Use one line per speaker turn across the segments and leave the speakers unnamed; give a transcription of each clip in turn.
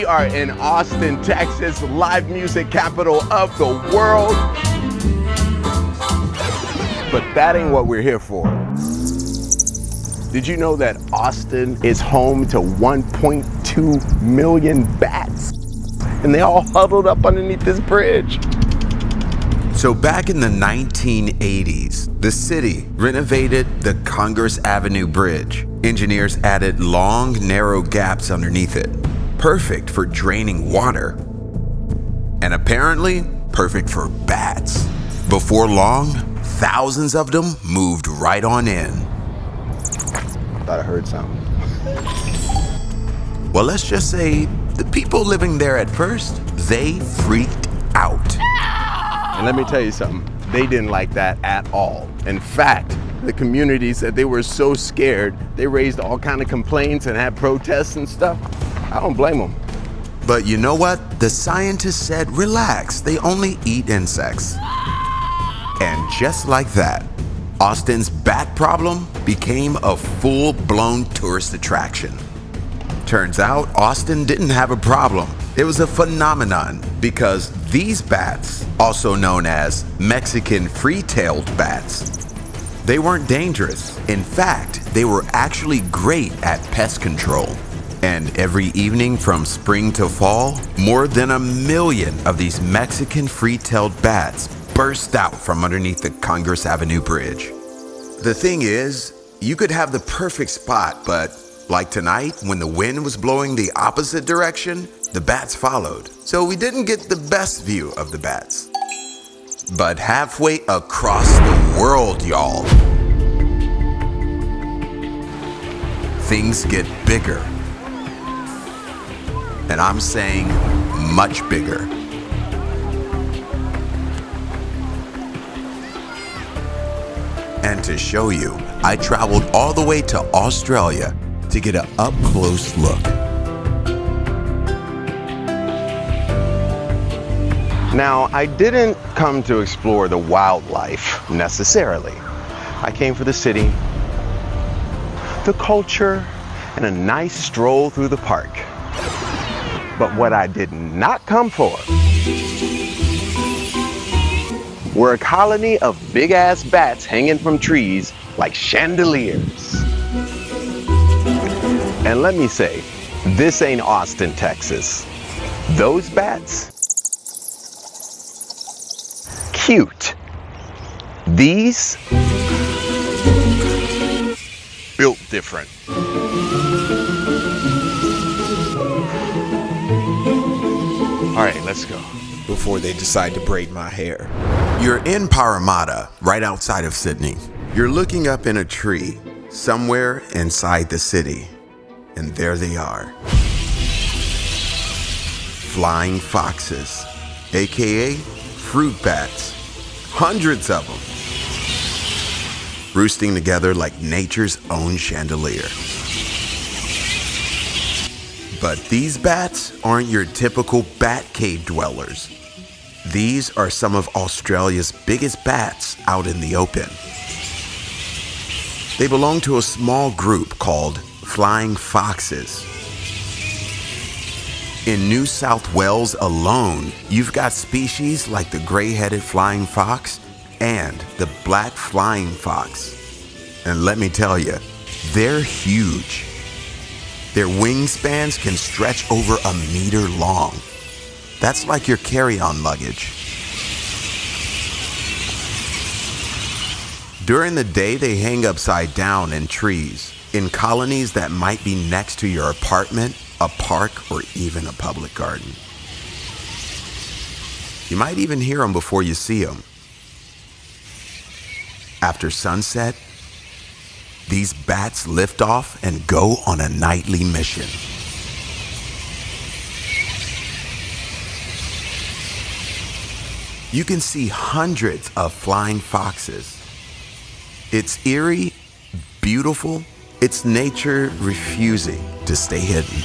are in Austin, Texas, live music capital of the world. But that ain't what we're here for. Did you know that Austin is home to 1.2 million bats? And they all huddled up underneath this bridge.
So back in the 1980s, the city renovated the Congress Avenue Bridge. Engineers added long, narrow gaps underneath it, perfect for draining water. And apparently, perfect for bats. Before long, thousands of them moved right on in.
Thought I heard something.
Well, let's just say the people living there at first, they freaked out.
And let me tell you something, they didn't like that at all. In fact, the community said they were so scared, they raised all kind of complaints and had protests and stuff. I don't blame them.
But you know what? The scientists said, relax, they only eat insects. And just like that, Austin's bat problem became a full-blown tourist attraction. Turns out, Austin didn't have a problem. It was a phenomenon because these bats, also known as Mexican free-tailed bats, they weren't dangerous. In fact, they were actually great at pest control. And every evening from spring to fall, more than 1 million of these Mexican free-tailed bats burst out from underneath the Congress Avenue Bridge. The thing is, you could have the perfect spot, but like tonight, when the wind was blowing the opposite direction, the bats followed. So we didn't get the best view of the bats. But halfway across the world, y'all, things get bigger. And I'm saying much bigger. And to show you, I traveled all the way to Australia to get an up-close look.
Now, I didn't come to explore the wildlife necessarily. I came for the city, the culture, and a nice stroll through the park. But what I did not come for were a colony of big-ass bats hanging from trees like chandeliers. And let me say, this ain't Austin, Texas. Those bats, cute. These, built different. All right, let's go.
Before they decide to braid my hair.
You're in Parramatta, right outside of Sydney. You're looking up in a tree, somewhere inside the city. And there they are. Flying foxes, AKA fruit bats. Hundreds of them. Roosting together like nature's own chandelier. But these bats aren't your typical bat cave dwellers. These are some of Australia's biggest bats out in the open. They belong to a small group called flying foxes. In New South Wales alone, you've got species like the gray-headed flying fox and the black flying fox. And let me tell you, they're huge. Their wingspans can stretch over 1 meter long. That's like your carry-on luggage. During the day, they hang upside down in trees, in colonies that might be next to your apartment, a park, or even a public garden. You might even hear them before you see them. After sunset, these bats lift off and go on a nightly mission. You can see hundreds of flying foxes. It's eerie, beautiful. It's nature refusing to stay hidden.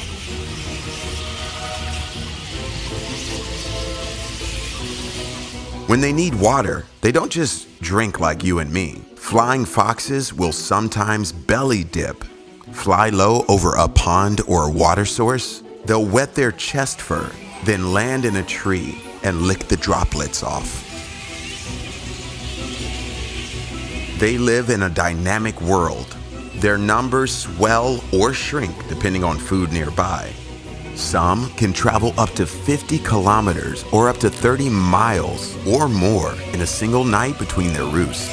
When they need water, they don't just drink like you and me. Flying foxes will sometimes belly dip, fly low over a pond or a water source, They'll wet their chest fur, then land in a tree and lick the droplets off. They live in a dynamic world. Their numbers swell or shrink depending on food nearby. Some can travel up to 50 kilometers or up to 30 miles or more in a single night between their roosts.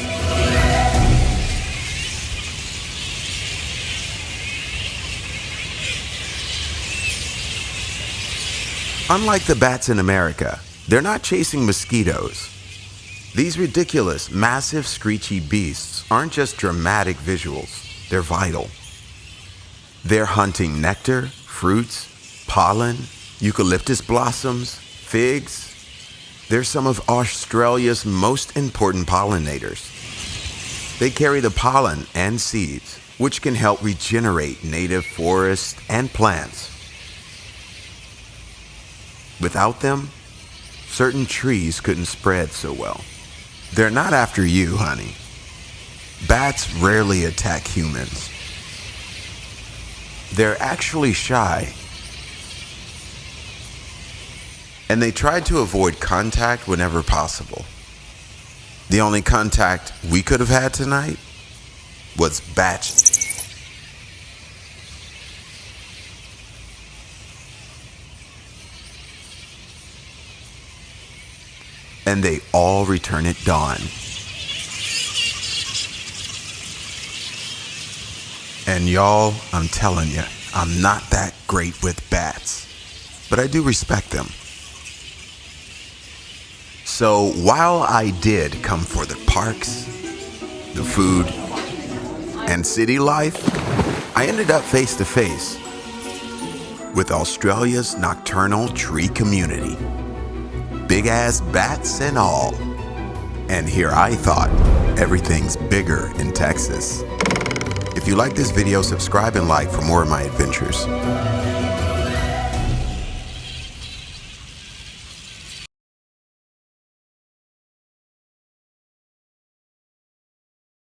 Unlike the bats in America, they're not chasing mosquitoes. These ridiculous, massive, screechy beasts aren't just dramatic visuals, they're vital. They're hunting nectar, fruits, pollen, eucalyptus blossoms, figs. They're some of Australia's most important pollinators. They carry the pollen and seeds, which can help regenerate native forests and plants. Without them, certain trees couldn't spread so well. They're not after you, honey. Bats rarely attack humans. They're actually shy. And they tried to avoid contact whenever possible. The only contact we could have had tonight was bats. And they all return at dawn. And y'all, I'm telling you, I'm not that great with bats, but I do respect them. So while I did come for the parks, the food, and city life, I ended up face to face with Australia's nocturnal tree community. Big ass bats and all. And here I thought everything's bigger in Texas. If you like this video, subscribe and like for more of my adventures.